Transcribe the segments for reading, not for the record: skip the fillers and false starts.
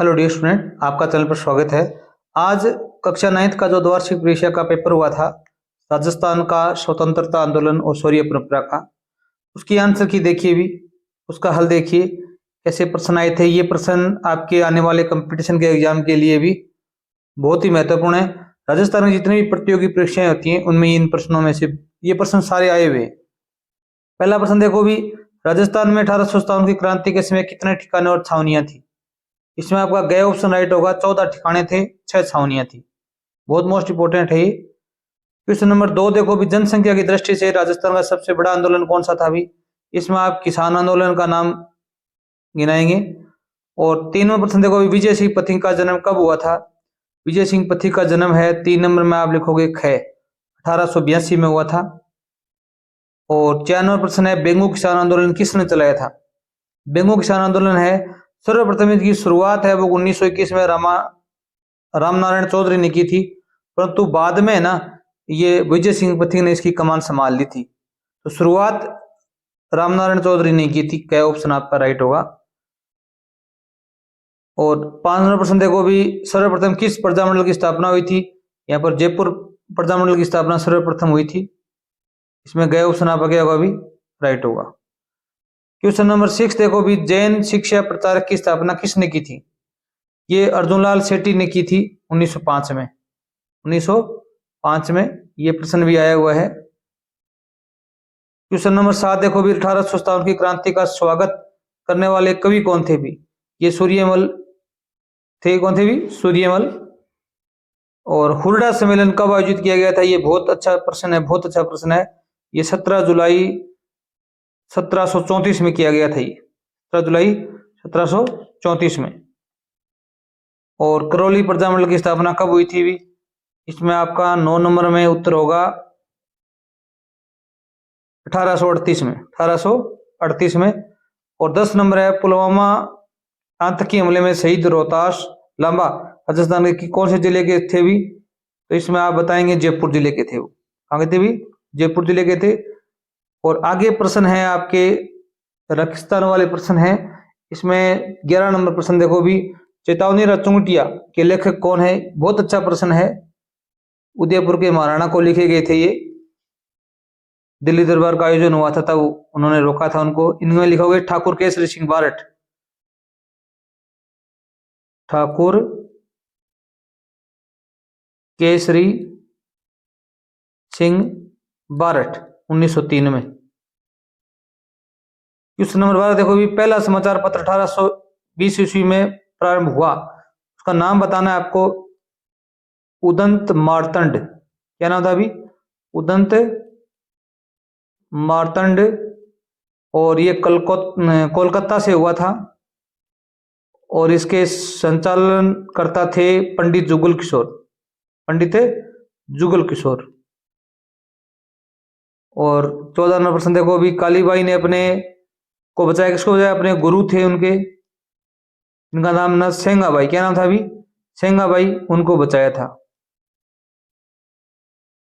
Hello dear student, आपका channel पर स्वागत है। आज कक्षा 9th का जो द्वार्षिक परीक्षा का पेपर हुआ था, राजस्थान का स्वतंत्रता आंदोलन और शौर्य परंपरा का, उसकी आंसर की देखिए भी, उसका हल देखिए कैसे प्रश्न आए थे। ये प्रश्न आपके आने वाले कंपटीशन के एग्जाम के लिए भी बहुत ही महत्वपूर्ण है। राजस्थान में जितनी भी प्रतियोगी परीक्षाएं होती हैं उनमें इन प्रश्नों में से ये प्रश्न सारे आए हुए हैं। पहला प्रश्न देखो भी, राजस्थान में 1857 की क्रांति के समय कितने ठिकाने और छावनियां थी। इसमें आपका गए ऑप्शन राइट होगा। 14 ठिकाने थे, 6 छावनियां थी। बहुत मोस्ट इंपोर्टेंट है ये। क्वेश्चन नंबर 2 देखो भी, जनसंख्या की दृष्टि से राजस्थान का सबसे बड़ा आंदोलन कौन सा था भी। इसमें आप किसान आंदोलन का नाम गिनाएंगे। और 3वां प्रश्न देखो भी, विजय सिंह पथिक का जन्म कब हुआ था। विजय सिंह पथिक का जन्म है 3 नंबर में आप लिखोगे ख, 1882 में हुआ था। और 4वां प्रश्न है, बेंगू किसान आंदोलन किसने चलाया था। बेंगू किसान आंदोलन है, सर्वप्रथम इसकी शुरुआत है वो 1921 में रामनारायण चौधरी ने की थी, परंतु बाद में ना ये विजय सिंह पथिक ने इसकी कमान संभाल ली थी। तो शुरुआत रामनारायण चौधरी ने की थी। क्या ऑप्शन आपका राइट होगा। और 5वां प्रश्न देखो भी, सर्वप्रथम किस प्रजामंडल की स्थापना हुई थी। यहाँ पर जयपुर प्रजामंडल की स्थापना सर्वप्रथम हुई थी। इसमें गए ऑप्शन आपका क्या होगा भी राइट होगा। क्वेश्चन नंबर 6 देखो भी, जैन शिक्षा प्रचारक की स्थापना किसने की थी। ये अर्जुनलाल सेठी ने की थी 1905 में। 1905 में ये प्रश्न भी आया हुआ है। क्वेश्चन नंबर 7 देखो भी, 1857 की क्रांति का स्वागत करने वाले कवि कौन थे भी। ये सूर्यमल थे। कौन थे भी, सूर्यमल। और हुरडा सम्मेलन कब आयोजित किया गया था। ये बहुत अच्छा प्रश्न है, बहुत अच्छा प्रश्न है। ये 17 जुलाई 1734 में किया गया था। ये 17 जुलाई 1734 में। और करौली प्रजामंडल की स्थापना कब हुई थी भी। इसमें आपका 9 नंबर में उत्तर होगा 1838 में। 1838 में। और 10 नंबर है, पुलवामा आतंकी हमले में शहीद रोहतास लांबा राजस्थान के कौन से जिले के थे भी। तो इसमें आप बताएंगे जयपुर जिले के थे। वो कहाँ के थे भी, जयपुर जिले के थे। और आगे प्रश्न है आपके राजस्थान वाले प्रश्न है। इसमें 11 नंबर प्रश्न देखो भी, चेतावनी राजचुंगटिया के लेखक कौन है। बहुत अच्छा प्रश्न है। उदयपुर के महाराणा को लिखे गए थे ये। दिल्ली दरबार का आयोजन हुआ था तब उन्होंने रोका था उनको। इनमें लिखोगे ठाकुर केसरी सिंह बारठ। ठाकुर केसरी सिंह बारठ 1903 में। क्वेश्चन नंबर 12 देखो भी, पहला समाचार पत्र 1820 ईस्वी में प्रारंभ हुआ, उसका नाम बताना है आपको। उदंत मार्तंड। क्या नाम था अभी, उदंत मार्तंड। और ये कोलकाता से हुआ था। और इसके संचालन करता थे पंडित जुगल किशोर। पंडित जुगल किशोर। और 14 नंबर प्रश्न देखो भी, कालीबाई ने अपने को बचाया, किसको बचाया, अपने गुरु थे उनके, इनका नाम ना सेंगाबाई। क्या नाम था अभी, सेंगाबाई, उनको बचाया था।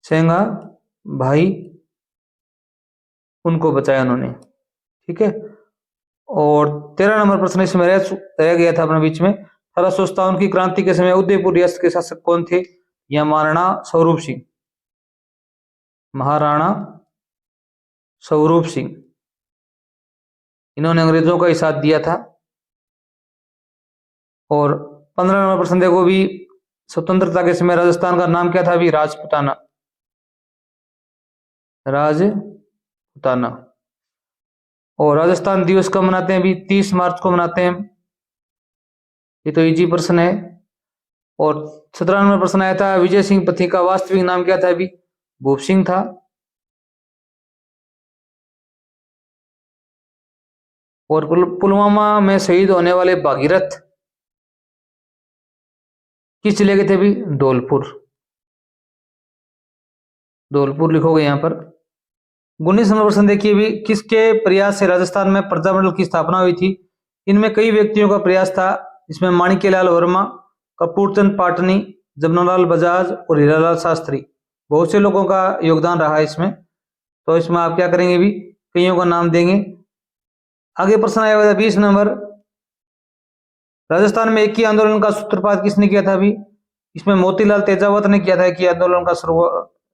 सेंगा भाई, उनको बचाया उन्होंने। ठीक है। और 13 नंबर प्रश्न इसमें रह गया था अपने बीच में। 1857 की क्रांति के समय उदयपुर रियासत के शासक कौन थे। यह महाराणा स्वरूप सिंह। महाराणा स्वरूप सिंह, इन्होंने अंग्रेजों का ही साथ दिया था। और 15 नंबर प्रश्न देखो भी, स्वतंत्रता के समय राजस्थान का नाम क्या था अभी, राजपुताना। राजपुताना। और राजस्थान दिवस कब मनाते हैं अभी, 30 मार्च को मनाते हैं। ये तो इजी प्रश्न है। और 17 नंबर प्रश्न आया था, विजय सिंह पथिक का वास्तविक नाम क्या था अभी, भूप सिंह था। और पुलवामा में शहीद होने वाले भागीरथ किस जिले के थे भी, धौलपुर। धौलपुर लिखोगे यहां पर। 19 नंबर प्रश्न देखिए भी, किसके प्रयास से राजस्थान में प्रजामंडल की स्थापना हुई थी। इनमें कई व्यक्तियों का प्रयास था। इसमें माणिक्यलाल वर्मा, कपूरचंद पाटनी, जमनालाल बजाज और हीरालाल शास्त्री, बहुत से लोगों का योगदान रहा है इसमें। तो इसमें आप क्या करेंगे भी, कईयों का नाम देंगे। आगे प्रश्न आया हुआ 20 नंबर, राजस्थान में एक ही आंदोलन का सूत्रपात किसने किया था अभी? इसमें मोतीलाल तेजावत ने किया था एक ही आंदोलन का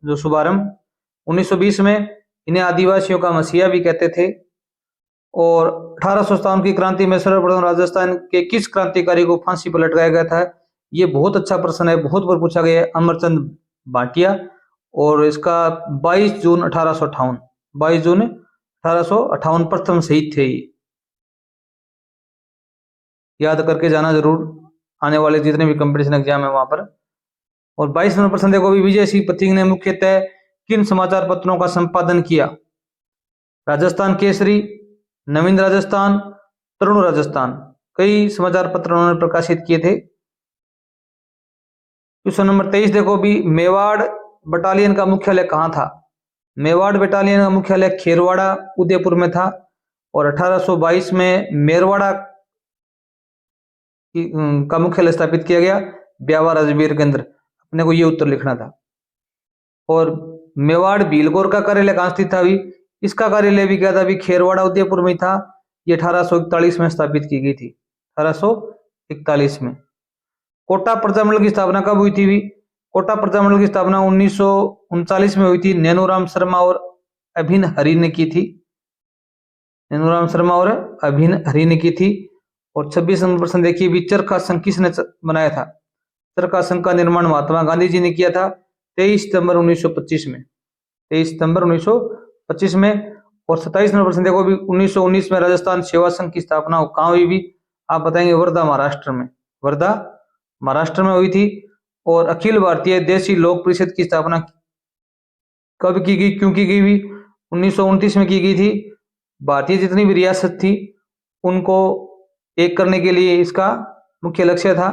जो शुभारंभ 1920 में। इन्हें आदिवासियों का मसीहा भी कहते थे। और 1857 की क्रांति में सर्वप्रथम राजस्थान के किस क्रांतिकारी को फांसी पर लटकाया गया था? ये बहुत अच्छा प्रश्न है, बहुत बार पूछा गया है। अमरचंद भाटिया। और इसका 22 जून 1858, 22 जून 1858 प्रथम शहीद थे ये। याद करके जाना जरूर, आने वाले जितने भी कंपटीशन एग्जाम है वहां पर। और 22 नंबर प्रश्न देखो, विजय सिंह पथिक ने मुख्यतः किन समाचार पत्रों का संपादन किया? राजस्थान केसरी, नवीन राजस्थान, तरुण राजस्थान, कई समाचार पत्र उन्होंने प्रकाशित किए थे। क्वेश्चन नंबर 23 देखो भी, मेवाड़ बटालियन का मुख्यालय कहाँ था? मेवाड़ बटालियन का मुख्यालय खेरवाड़ा उदयपुर में था। और 1822 में मेरवाड़ा का मुख्यालय स्थापित किया गया ब्यावर अजमेर के अंदर। अपने को ये उत्तर लिखना था। और मेवाड़ भीलगोर का कार्यालय कहाँ स्थित था अभी? इसका कार्यालय भी क्या था अभी? खेरवाड़ा उदयपुर में था। ये 1841 में स्थापित की गई थी, 1841 में। कोटा प्रजामंडल की स्थापना कब हुई थी? कोटा प्रजामंडल की स्थापना 1939 में हुई थी। नैनूराम शर्मा और अभिन हरि ने की थी। नैनूराम शर्मा और अभिन हरि ने की थी। और 26 नंबर प्रश्न देखिए भी, चरखा संघ किसने बनाया था? चरखा संघ का निर्माण महात्मा गांधी जी ने किया था 23 सितंबर 1925 में, 23 सितंबर 1925 में। और 27 नंबर प्रश्न देखो भी, 1919 में राजस्थान सेवा संघ की स्थापना कहाँ हुई भी? आप बताएंगे वर्धा महाराष्ट्र में, वर्धा महाराष्ट्र में हुई थी। और अखिल भारतीय देशी लोक परिषद की स्थापना कब की गई, क्यों की गई भी? 1929 में की गई थी। भारतीय जितनी भी रियासत थी उनको एक करने के लिए इसका मुख्य लक्ष्य था।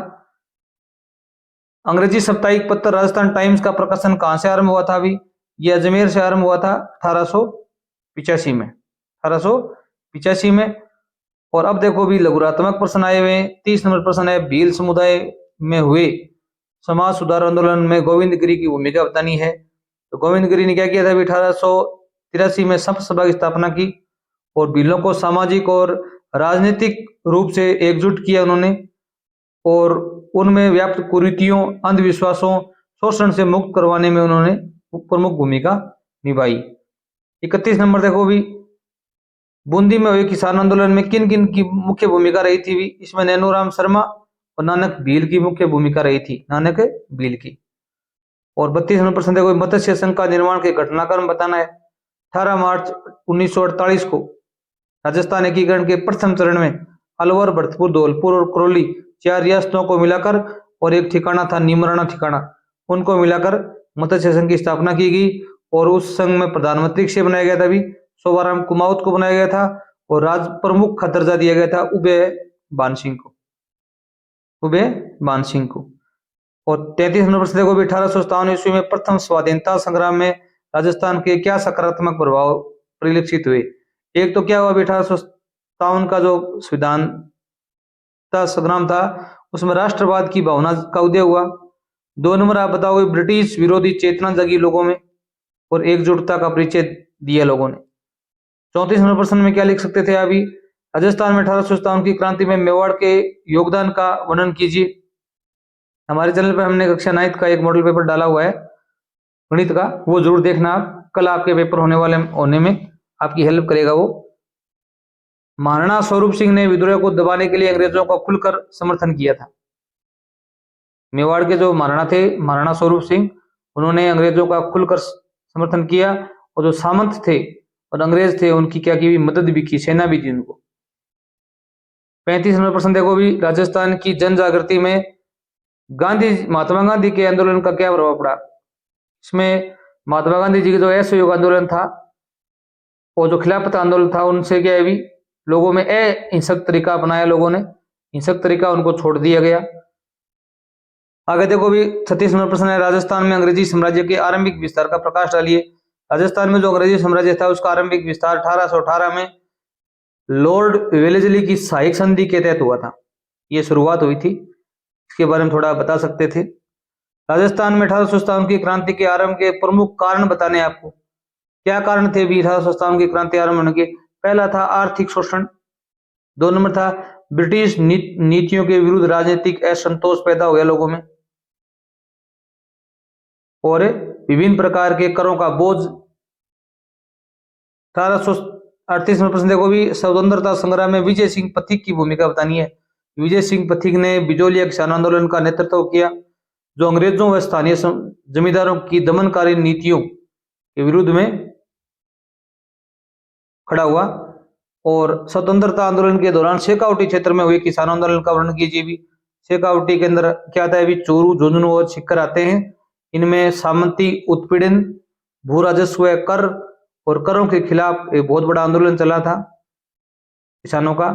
अंग्रेजी साप्ताहिक पत्र राजस्थान टाइम्स का प्रकाशन कहां से आरंभ हुआ था अभी? यह अजमेर से आरंभ हुआ था 1885 में, 1885 में। और अब देखो भी लघुरात्मक प्रश्न आए हुए हैं। 30 नंबर प्रश्न है, भील समुदाय में हुए समाज सुधार आंदोलन में गोविंद गिरी की भूमिका बतानी है। तो गोविंद गिरी ने क्या किया था? 1883 में संत सभा की स्थापना की और भीलों को सामाजिक और राजनीतिक रूप से एकजुट किया उन्होंने। और उनमें व्याप्त कुरीतियों, अंधविश्वासों, शोषण से मुक्त करवाने में उन्होंने प्रमुख भूमिका निभाई। 31 नंबर देखो भी, बूंदी में हुए किसान आंदोलन में किन किन की मुख्य भूमिका रही थी भी? इसमें नैनूराम शर्मा और नानक भील की मुख्य भूमिका रही थी, नानक भील की। और 32 नंबर प्रश्न देखो, मत्स्य संघ का निर्माण के घटनाक्रम बताना है। 18 मार्च 1948 को राजस्थान एकीकरण के प्रथम चरण में अलवर, भरतपुर, धौलपुर और करौली 4 रियासतों को मिलाकर, और एक ठिकाना था नीमराना ठिकाना, उनको मिलाकर मत्स्य संघ की स्थापना की गई। और उस संघ में प्रधानमंत्री किसे बनाया गया था अभी? शोभाराम कुमाऊत को बनाया गया था। और राज प्रमुख का दर्जा दिया गया था उदय भान सिंह को, उदय भान सिंह को। और 33 नंबर प्रश्न देखो भी, 1857 ईस्वी में प्रथम स्वाधीनता संग्राम में राजस्थान के क्या सकारात्मक प्रभाव परिलक्षित हुए? एक तो क्या हुआ? 1857 का जो स्वाधीनता संग्राम था उसमें राष्ट्रवाद की भावना का उदय हुआ। 2 नंबर आप बताओगे, ब्रिटिश विरोधी चेतना जगी लोगों में और एकजुटता का परिचय दिया लोगों ने। 34 नंबर प्रश्न में क्या लिख सकते थे अभी? राजस्थान में 1857 की क्रांति में मेवाड़ के योगदान का वर्णन कीजिए। हमारे चैनल पर हमने कक्षा 9 का एक मॉडल पेपर डाला हुआ है गणित का, वो जरूर देखना आप, कल आपके पेपर होने में आपकी हेल्प करेगा वो। महाराणा स्वरूप सिंह ने विद्रोह को दबाने के लिए अंग्रेजों का खुलकर समर्थन किया था। मेवाड़ के जो महाराणा थे, महाराणा स्वरूप सिंह, उन्होंने अंग्रेजों का खुलकर समर्थन किया। और जो सामंत थे और अंग्रेज थे उनकी क्या की मदद भी की, सेना भी थी उनको। 35 नंबर प्रश्न देखो भी, राजस्थान की जन जागृति में महात्मा गांधी के आंदोलन का क्या प्रभाव पड़ा? इसमें महात्मा गांधी जी का जो असहयोग आंदोलन था और जो खिलाफत आंदोलन था, उनसे क्या है भी लोगों में अहिंसक तरीका अपनाया, लोगों ने हिंसक तरीका उनको छोड़ दिया गया। आगे देखो भी 36 नंबर प्रश्न है, राजस्थान में अंग्रेजी साम्राज्य के आरंभिक विस्तार का प्रकाश डालिए। राजस्थान में जो अंग्रेजी साम्राज्य था उसका आरंभिक विस्तार 1818 में लॉर्ड वेलेस्ली की सहायक संधि के तहत हुआ था, ये शुरुआत हुई थी। इसके बारे में थोड़ा बता सकते थे। राजस्थान में 1857 की क्रांति के आरंभ के प्रमुख कारण बताने आपको। क्या कारण थे भी 1857 की क्रांति आरंभ होने के? पहला था आर्थिक शोषण, 2 नंबर था ब्रिटिश नीतियों के विरुद्ध राजनीतिक असंतोष पैदा हो गया लोगों में, और विभिन्न प्रकार के करों का बोझ। 1838 में प्रश्न देखो भी, स्वतंत्रता संग्राम में विजय सिंह पथिक की भूमिका बतानी है। विजय सिंह पथिक ने बिजोलिया किसान आंदोलन का नेतृत्व किया, जो अंग्रेजों व स्थानीय जमींदारों की दमनकारी नीतियों के विरुद्ध में खड़ा हुआ। और स्वतंत्रता आंदोलन के दौरान शेखावटी क्षेत्र में हुए किसान आंदोलन का वर्णन कीजिए भी। शेखावटी के अंदर क्या आता है भी, चोरू, झुंझुनू और सिक्कर आते हैं। इनमें सामंती उत्पीड़न, भू राजस्व, कर और करों के खिलाफ एक बहुत बड़ा आंदोलन चला था किसानों का।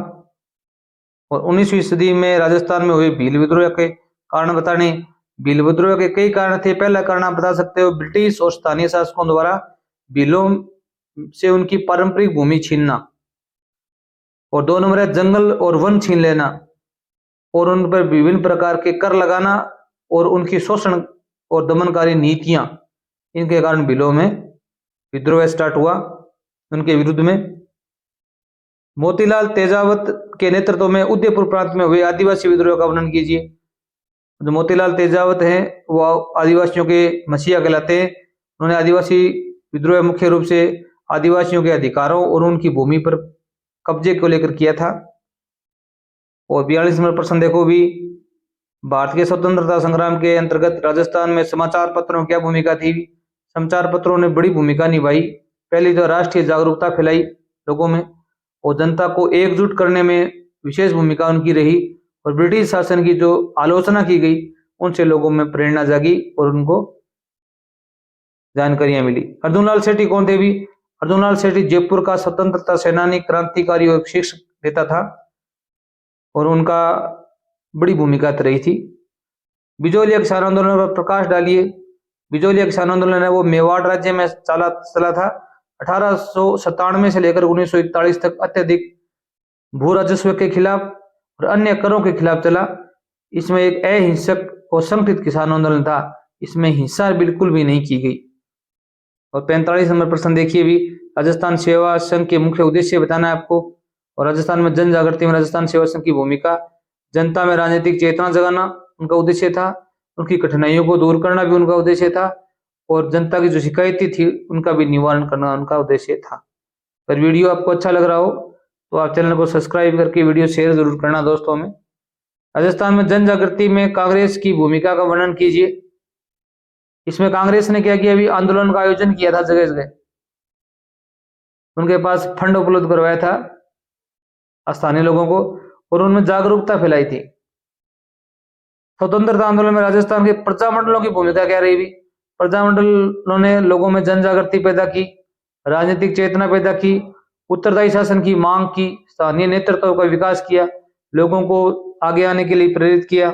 और 19वीं सदी में राजस्थान में हुए भील विद्रोह के कारण बताने। भील विद्रोह के कई कारण थे। पहला कारण आप बता सकते हो, ब्रिटिश और स्थानीय शासकों द्वारा भीलों से उनकी पारंपरिक भूमि छीनना, और 2 नंबर है जंगल और वन छीन लेना, और उन पर विभिन्न प्रकार के कर लगाना, और उनकी शोषण और दमनकारी नीतियां। इनके कारण भीलों में विद्रोह स्टार्ट हुआ उनके विरुद्ध में। मोतीलाल तेजावत के नेतृत्व में उदयपुर प्रांत में हुए आदिवासी विद्रोह का वर्णन कीजिए। जो मोतीलाल तेजावत हैं वो आदिवासियों के मसीहा कहलाते हैं। उन्होंने आदिवासी विद्रोह मुख्य रूप से आदिवासियों के अधिकारों और उनकी भूमि पर कब्जे को लेकर किया था। और 42 नंबर प्रश्न देखो भी, भारत के स्वतंत्रता संग्राम के अंतर्गत राजस्थान में समाचार पत्रों की क्या भूमिका थी। समाचार पत्रों ने बड़ी भूमिका निभाई। पहली तो राष्ट्रीय जागरूकता फैलाई लोगों में, और जनता को एकजुट करने में विशेष भूमिका उनकी रही। और ब्रिटिश शासन की जो आलोचना की गई उनसे लोगों में प्रेरणा जागी और उनको जानकारियां मिली। अर्जुनलाल सेठी कौन थे भी? अर्जुनलाल सेठी जयपुर का स्वतंत्रता सेनानी, क्रांतिकारी और शिक्षक नेता था, और उनका बड़ी भूमिका रही थी। बिजोलिया किसान आंदोलन पर प्रकाश डालिए। बिजोलिया किसान आंदोलन है वो मेवाड़ राज्य में चला था। 1897 से लेकर 1941 तक अत्यधिक भू राजस्व के खिलाफ और अन्य करों के खिलाफ चला। इसमें एक अहिंसक और संगठित किसान आंदोलन था। इसमें हिंसा बिल्कुल भी नहीं की गई। और 45 नंबर प्रश्न देखिए भी, राजस्थान सेवा संघ के मुख्य उद्देश्य बताना है आपको। और राजस्थान में जन जागृति में राजस्थान सेवा संघ की भूमिका, जनता में राजनीतिक चेतना जगाना उनका उद्देश्य था। उनकी कठिनाइयों को दूर करना भी उनका उद्देश्य था, और जनता की जो शिकायतें थी उनका भी निवारण करना उनका उद्देश्य था। अगर वीडियो आपको अच्छा लग रहा हो तो आप चैनल को सब्सक्राइब करके वीडियो शेयर जरूर करना दोस्तों में। राजस्थान में जन जागृति में कांग्रेस की भूमिका का वर्णन कीजिए। इसमें कांग्रेस ने क्या किया भी, आंदोलन का आयोजन किया था जगह जगह। उनके पास फंड उपलब्ध करवाया था स्थानीय लोगों को, और उनमें जागरूकता फैलाई थी। स्वतंत्रता आंदोलन में राजस्थान के प्रजामंडलों की भूमिका क्या रही भी? प्रजामंडलों ने लोगों में जन जागृति पैदा की, राजनीतिक चेतना पैदा की, उत्तरदायी शासन की मांग की, स्थानीय नेतृत्व का विकास किया, लोगों को आगे आने के लिए प्रेरित किया।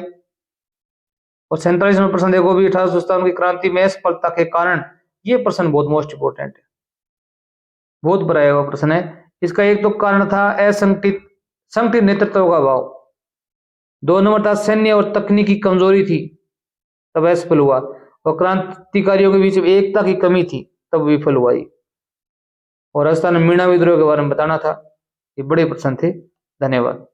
और 47 नंबर प्रश्न देखो भी, 1857 की क्रांति में असफलता के कारण, ये प्रश्न बहुत मोस्ट इंपोर्टेंट है, बहुत बड़ा हुआ प्रश्न है। इसका एक तो कारण था संगठित नेतृत्व का अभाव। 2 नंबर था सैन्य और तकनीकी कमजोरी थी, तब असफल हुआ। और क्रांतिकारियों के बीच एकता की कमी थी, तब विफल हुआ। और राजस्थान में मीणा विद्रोह के बारे में बताना था। ये बड़े प्रश्न थे। धन्यवाद।